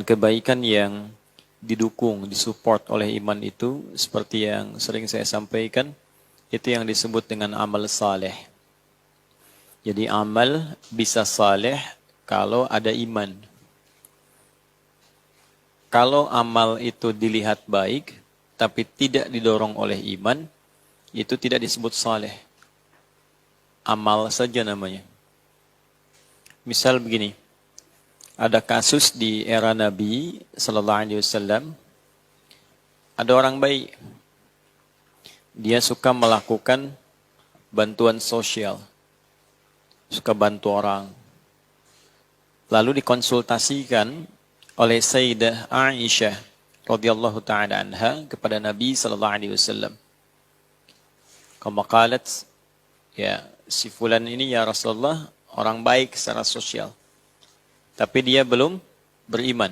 kebaikan yang didukung, disupport oleh iman itu, seperti yang sering saya sampaikan, itu yang disebut dengan amal saleh. Jadi amal bisa saleh kalau ada iman. Kalau amal itu dilihat baik, tapi tidak didorong oleh iman, itu tidak disebut saleh. Amal saja namanya. Misal begini, ada kasus di era Nabi Sallallahu Alaihi Wasallam, ada orang baik, dia suka melakukan bantuan sosial, suka bantu orang. Lalu dikonsultasikan oleh Sayyidah Aisyah radhiyallahu taala anha kepada Nabi Sallallahu Alaihi Wasallam. Kama qalat, ya si fulan ini ya Rasulullah orang baik secara sosial, tapi dia belum beriman.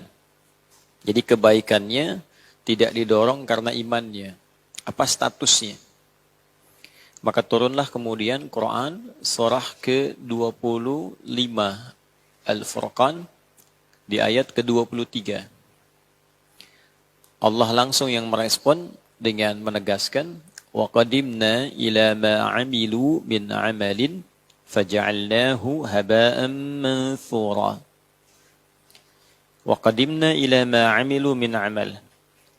Jadi kebaikannya tidak didorong karena imannya. Apa statusnya? Maka turunlah kemudian Quran surah ke-25 Al-Furqan di ayat ke-23. Allah langsung yang merespon dengan menegaskan, wa qadimna ila ma 'amilu min 'amalin faja'alnahu haba'an manthura. Wa qadimna ila ma 'amilu min 'amal.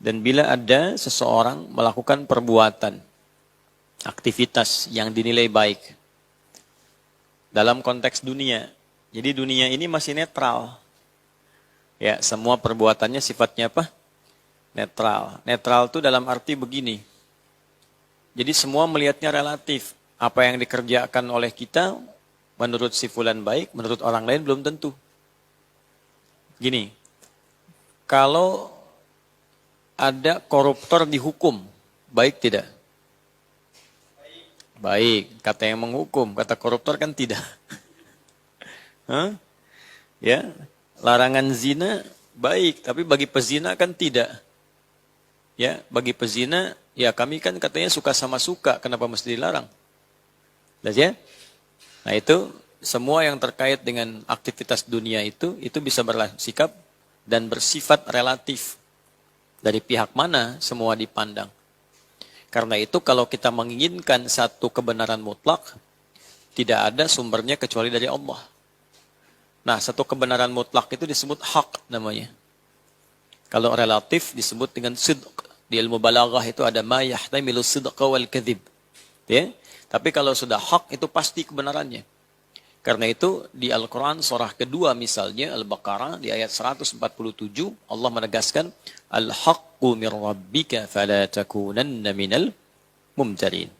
Dan bila ada seseorang melakukan perbuatan, aktivitas yang dinilai baik dalam konteks dunia. Jadi dunia ini masih netral. Ya, semua perbuatannya sifatnya apa? Netral. Netral itu dalam arti begini. Jadi semua melihatnya relatif. Apa yang dikerjakan oleh kita menurut si fulan baik, menurut orang lain belum tentu. Gini, kalau ada koruptor dihukum, baik tidak? Baik, kata yang menghukum, kata koruptor kan tidak. Hah? Ya, larangan zina baik, tapi bagi pezina kan tidak. Ya, bagi pezina, ya kami kan katanya suka sama suka, kenapa mesti dilarang? Lihat ya? Nah itu, semua yang terkait dengan aktivitas dunia itu bisa bersikap dan bersifat relatif. Dari pihak mana semua dipandang. Karena itu kalau kita menginginkan satu kebenaran mutlak, tidak ada sumbernya kecuali dari Allah. Nah, satu kebenaran mutlak itu disebut hak namanya. Kalau relatif disebut dengan sidq. Di ilmu balaghah itu ada ma yahtamilu sidqa wal kadhib. Ya? Tapi kalau sudah hak itu pasti kebenarannya. Karena itu di Al-Quran surah kedua misalnya Al-Baqarah di ayat 147 Allah menegaskan Al-haqqu min rabbika fala takunanna minal mumtarin.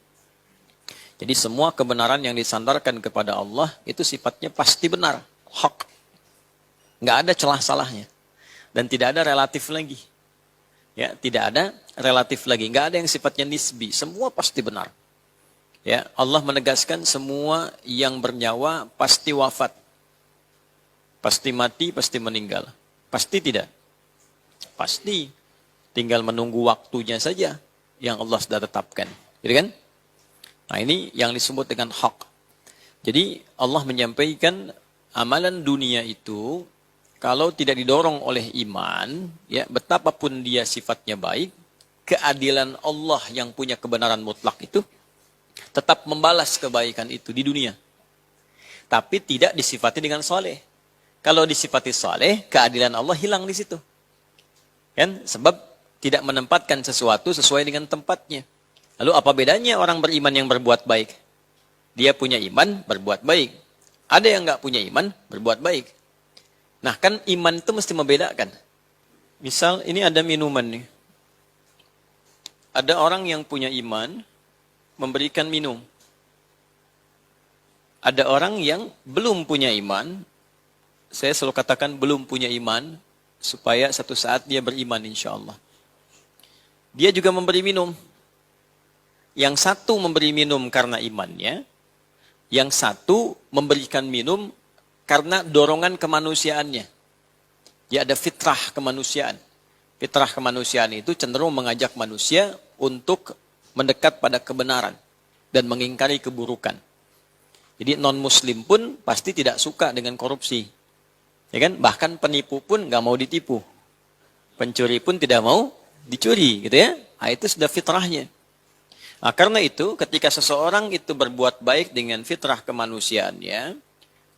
Jadi semua kebenaran yang disandarkan kepada Allah itu sifatnya pasti benar, hak. Enggak ada celah salahnya dan tidak ada relatif lagi. Ya, tidak ada relatif lagi, enggak ada yang sifatnya nisbi, semua pasti benar. Ya, Allah menegaskan semua yang bernyawa pasti wafat. Pasti mati, pasti meninggal. Pasti tidak? Pasti. Tinggal menunggu waktunya saja yang Allah sudah tetapkan. Gitu kan? Nah, ini yang disebut dengan hak. Jadi Allah menyampaikan amalan dunia itu kalau tidak didorong oleh iman, ya betapapun dia sifatnya baik, keadilan Allah yang punya kebenaran mutlak itu tetap membalas kebaikan itu di dunia. Tapi tidak disifati dengan soleh. Kalau disifati soleh, keadilan Allah hilang di situ. Kan? Sebab tidak menempatkan sesuatu sesuai dengan tempatnya. Lalu apa bedanya orang beriman yang berbuat baik? Dia punya iman, berbuat baik. Ada yang nggak punya iman, berbuat baik. Nah kan iman itu mesti membedakan. Misal ini ada minuman nih. Ada orang yang punya iman, memberikan minum. Ada orang yang belum punya iman, saya selalu katakan belum punya iman, supaya satu saat dia beriman insya Allah. Dia juga memberi minum. Yang satu memberi minum karena imannya, yang satu memberikan minum karena dorongan kemanusiaannya. Dia ada fitrah kemanusiaan. Fitrah kemanusiaan itu cenderung mengajak manusia untuk mendekat pada kebenaran dan mengingkari keburukan. Jadi non-muslim pun pasti tidak suka dengan korupsi. Ya kan? Bahkan penipu pun nggak mau ditipu. Pencuri pun tidak mau dicuri, gitu ya. Nah, itu sudah fitrahnya. Nah, karena itu ketika seseorang itu berbuat baik dengan fitrah kemanusiaannya,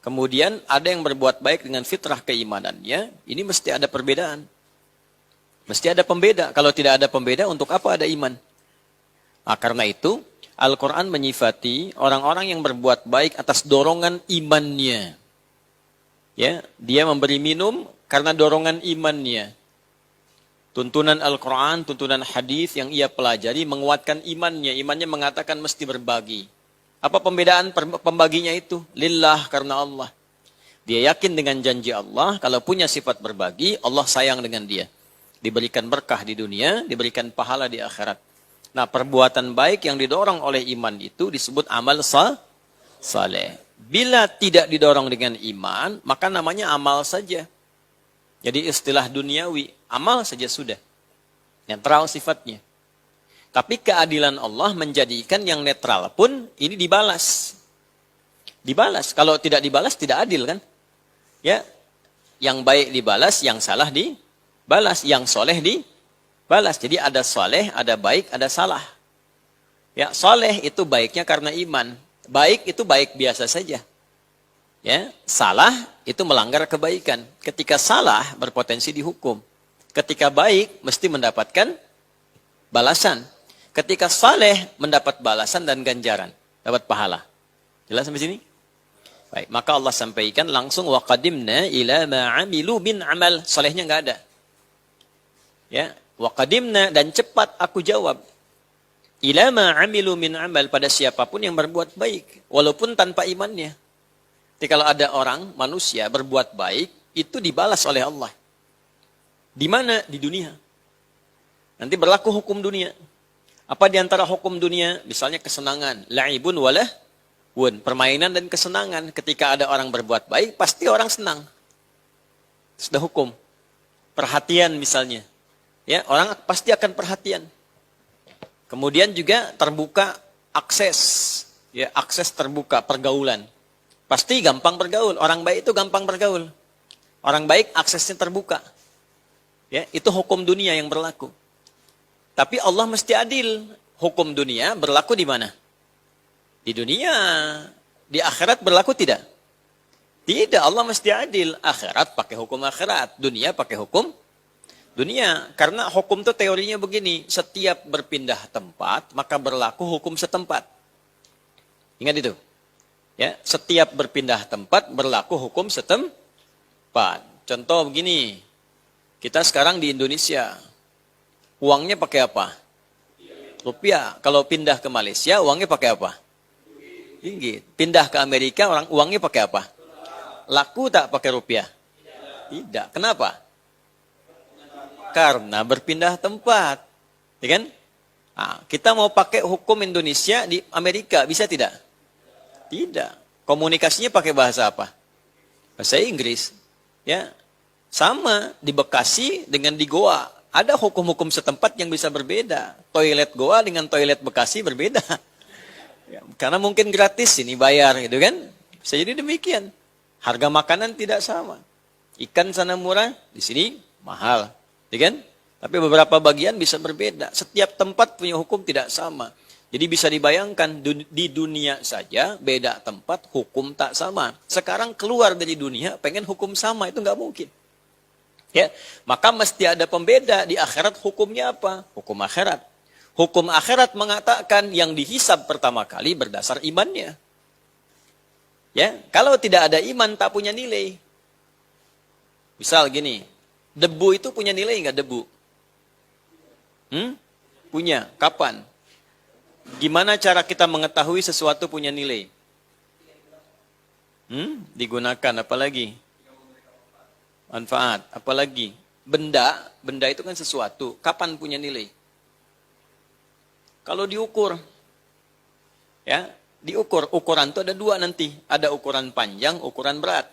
kemudian ada yang berbuat baik dengan fitrah keimanannya, ini mesti ada perbedaan. Mesti ada pembeda. Kalau tidak ada pembeda, untuk apa ada iman? Nah, karena itu Al-Quran menyifati orang-orang yang berbuat baik atas dorongan imannya. Ya, dia memberi minum karena dorongan imannya. Tuntunan Al-Quran, tuntunan hadis yang ia pelajari menguatkan imannya. Imannya mengatakan mesti berbagi. Apa pembedaan pembaginya itu? Lillah, karena Allah. Dia yakin dengan janji Allah, kalau punya sifat berbagi, Allah sayang dengan dia. Diberikan berkah di dunia, diberikan pahala di akhirat. Nah, perbuatan baik yang didorong oleh iman itu disebut amal saleh. Bila tidak didorong dengan iman, maka namanya amal saja. Jadi istilah duniawi, amal saja sudah. Netral sifatnya. Tapi keadilan Allah menjadikan yang netral pun ini dibalas. Dibalas. Kalau tidak dibalas tidak adil kan? Ya. Yang baik dibalas, yang salah dibalas, yang soleh dibalas. Jadi ada soleh, ada baik, ada salah. Ya, soleh itu baiknya karena iman. Baik itu baik biasa saja. Ya, salah itu melanggar kebaikan. Ketika salah berpotensi dihukum. Ketika baik mesti mendapatkan balasan. Ketika saleh mendapat balasan dan ganjaran, dapat pahala. Jelas sampai sini? Baik, maka Allah sampaikan langsung wa qadimna ila ma 'amilu min amal. Salehnya enggak ada. Ya, wa qadimna dan cepat aku jawab. Ila ma 'amilu min amal pada siapapun yang berbuat baik walaupun tanpa imannya. Jadi kalau ada orang, manusia berbuat baik, itu dibalas oleh Allah. Di mana? Di dunia. Nanti berlaku hukum dunia. Apa di antara hukum dunia? Misalnya kesenangan. La'ibun walahun. Permainan dan kesenangan. Ketika ada orang berbuat baik, pasti orang senang. Sudah hukum. Perhatian misalnya. Ya, orang pasti akan perhatian. Kemudian juga terbuka akses. Ya, akses terbuka, pergaulan. Pasti gampang bergaul. Orang baik itu gampang bergaul. Orang baik aksesnya terbuka. Ya, itu hukum dunia yang berlaku. Tapi Allah mesti adil. Hukum dunia berlaku di mana? Di dunia. Di akhirat berlaku tidak? Tidak, Allah mesti adil. Akhirat pakai hukum akhirat. Dunia pakai hukum dunia. Karena hukum itu teorinya begini. Setiap berpindah tempat, maka berlaku hukum setempat. Ingat itu. Ya, setiap berpindah tempat berlaku hukum setempat. Contoh begini, kita sekarang di Indonesia, uangnya pakai apa? Rupiah. Kalau pindah ke Malaysia, uangnya pakai apa? Ringgit. Pindah ke Amerika, uangnya pakai apa? Laku tak pakai rupiah? Tidak. Kenapa? Karena berpindah tempat. Ya kan? Nah, kita mau pakai hukum Indonesia di Amerika, bisa tidak? Tidak. Komunikasinya pakai bahasa apa? Bahasa Inggris. Ya. Sama di Bekasi dengan di Goa. Ada hukum-hukum setempat yang bisa berbeda. Toilet Goa dengan toilet Bekasi berbeda. Ya, karena mungkin gratis ini bayar gitu kan. Bisa jadi demikian. Harga makanan tidak sama. Ikan sana murah, di sini mahal. Ya kan? Tapi beberapa bagian bisa berbeda. Setiap tempat punya hukum tidak sama. Jadi bisa dibayangkan di dunia saja beda tempat hukum tak sama. Sekarang keluar dari dunia pengen hukum sama itu nggak mungkin. Ya, maka mesti ada pembeda di akhirat hukumnya apa? Hukum akhirat. Hukum akhirat mengatakan yang dihisab pertama kali berdasar imannya. Ya, kalau tidak ada iman tak punya nilai. Misal gini, debu itu punya nilai nggak debu? Punya. Kapan? Gimana cara kita mengetahui sesuatu punya nilai? Digunakan apalagi? Manfaat, apalagi? Benda itu kan sesuatu. Kapan punya nilai? Kalau diukur. Ya, diukur. Ukuran itu ada dua nanti. Ada ukuran panjang, ukuran berat.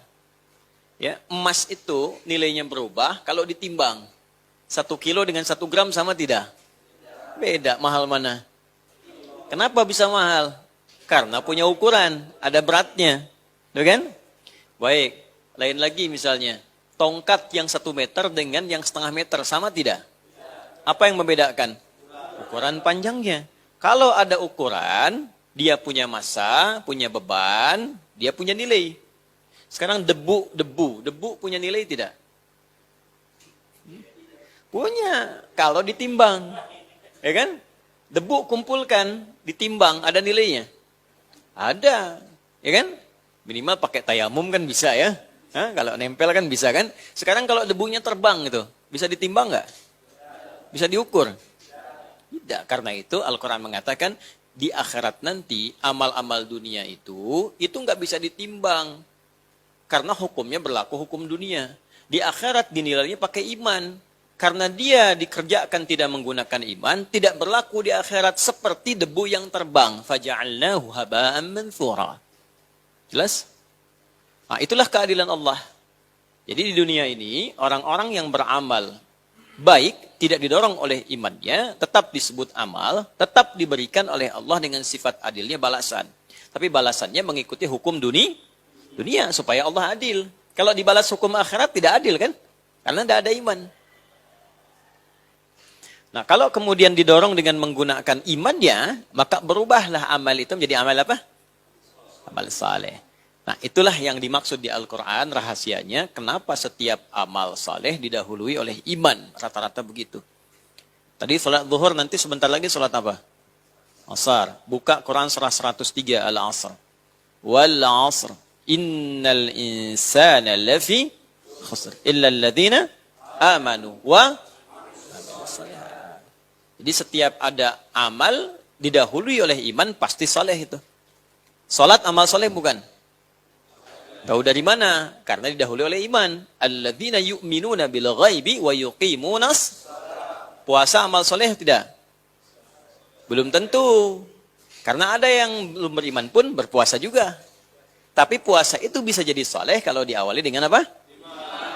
Ya, emas itu nilainya berubah kalau ditimbang. 1 kilo dengan 1 gram sama tidak? Beda, mahal mana? Kenapa bisa mahal? Karena punya ukuran, ada beratnya. Tuh kan? Baik, lain lagi misalnya. tongkat yang 1 meter dengan yang setengah meter sama tidak? Apa yang membedakan? Ukuran panjangnya. Kalau ada ukuran, dia punya massa, punya beban, dia punya nilai. Sekarang debu punya nilai tidak? Punya. Kalau ditimbang, ya kan? Debu kumpulkan, ditimbang, ada nilainya? Ada, ya kan? Minimal pakai tayamum kan bisa ya. Hah? Kalau nempel kan bisa kan? Sekarang kalau debunya terbang gitu, bisa ditimbang nggak? Bisa diukur? Tidak. Karena itu Al-Quran mengatakan di akhirat nanti amal-amal dunia itu nggak bisa ditimbang. Karena hukumnya berlaku hukum dunia. Di akhirat dinilainya pakai iman. Karena dia dikerjakan tidak menggunakan iman, tidak berlaku di akhirat seperti debu yang terbang. Faja'alnahu haba'an manthura. Jelas? Nah, itulah keadilan Allah. Jadi di dunia ini, orang-orang yang beramal baik, tidak didorong oleh imannya, tetap disebut amal, tetap diberikan oleh Allah dengan sifat adilnya balasan. Tapi balasannya mengikuti hukum dunia, supaya Allah adil. Kalau dibalas hukum akhirat, tidak adil kan? Karena tidak ada iman. Nah, kalau kemudian didorong dengan menggunakan imannya, maka berubahlah amal itu menjadi amal apa? Amal saleh. Nah, itulah yang dimaksud di Al-Quran, rahasianya. Kenapa setiap amal saleh didahului oleh iman? Rata-rata begitu. Tadi sholat zuhur, nanti sebentar lagi sholat apa? Asar. Buka Quran surah 103, Al-Asr. Wal-Asr. Innal insana lafi khusr. Illa alladhina amanu wa amilus shalihat. Jadi setiap ada amal didahului oleh iman, pasti saleh itu. Salat amal saleh bukan? Tahu dari mana? Karena didahului oleh iman. Alladzina yu'minuna bil ghaibi wa yuqimunas. Puasa amal soleh tidak? Belum tentu. Karena ada yang belum beriman pun berpuasa juga. Tapi puasa itu bisa jadi soleh kalau diawali dengan apa?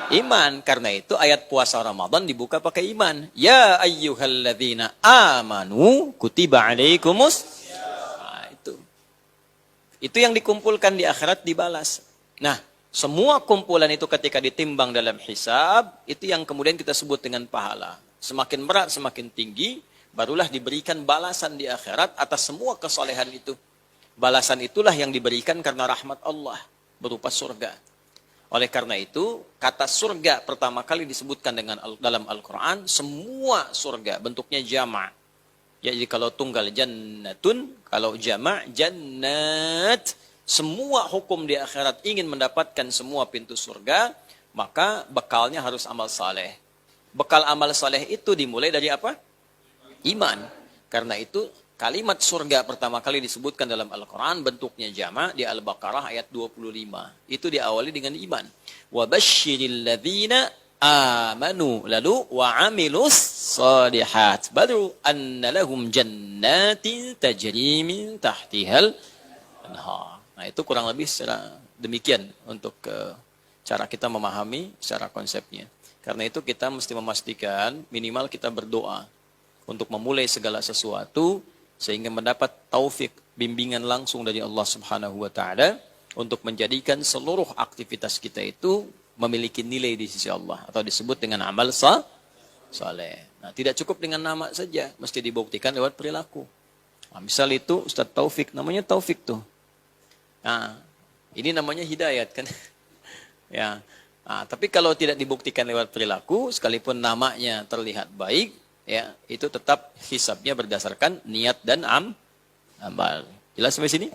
Iman. Karena itu ayat puasa Ramadan dibuka pakai iman. Ya ayyuhalladzina amanu kutiba alaikumus. Nah, itu. Itu yang dikumpulkan di akhirat dibalas. Nah, semua kumpulan itu ketika ditimbang dalam hisab, itu yang kemudian kita sebut dengan pahala. Semakin berat, semakin tinggi, barulah diberikan balasan di akhirat atas semua kesolehan itu. Balasan itulah yang diberikan karena rahmat Allah, berupa surga. Oleh karena itu, kata surga pertama kali disebutkan dalam Al-Quran, semua surga, bentuknya jama'. Jadi kalau tunggal jannatun, kalau jama' jannat. Semua hukum di akhirat ingin mendapatkan semua pintu surga, maka bekalnya harus amal saleh. Bekal amal saleh itu dimulai dari apa? Iman. Karena itu kalimat surga pertama kali disebutkan dalam Al-Quran bentuknya jama' di Al-Baqarah ayat 25. Itu diawali dengan iman. Wa basyiril ladzina amanu lalu wa amilus shalihat. Baru anna lahum jannatin tajri min tahtihal anhar. Nah, itu kurang lebih secara demikian untuk cara kita memahami secara konsepnya. Karena itu kita mesti memastikan minimal kita berdoa untuk memulai segala sesuatu sehingga mendapat taufik bimbingan langsung dari Allah Subhanahu wa taala untuk menjadikan seluruh aktivitas kita itu memiliki nilai di sisi Allah atau disebut dengan amal saleh. Nah, tidak cukup dengan nama saja, mesti dibuktikan lewat perilaku. Nah, misal itu Ustaz Taufik, namanya Taufik tuh. Nah, ini namanya hidayat kan. Ya. Nah, tapi kalau tidak dibuktikan lewat perilaku, sekalipun namanya terlihat baik, ya, itu tetap hisabnya berdasarkan niat dan amal. Jelas sampai sini?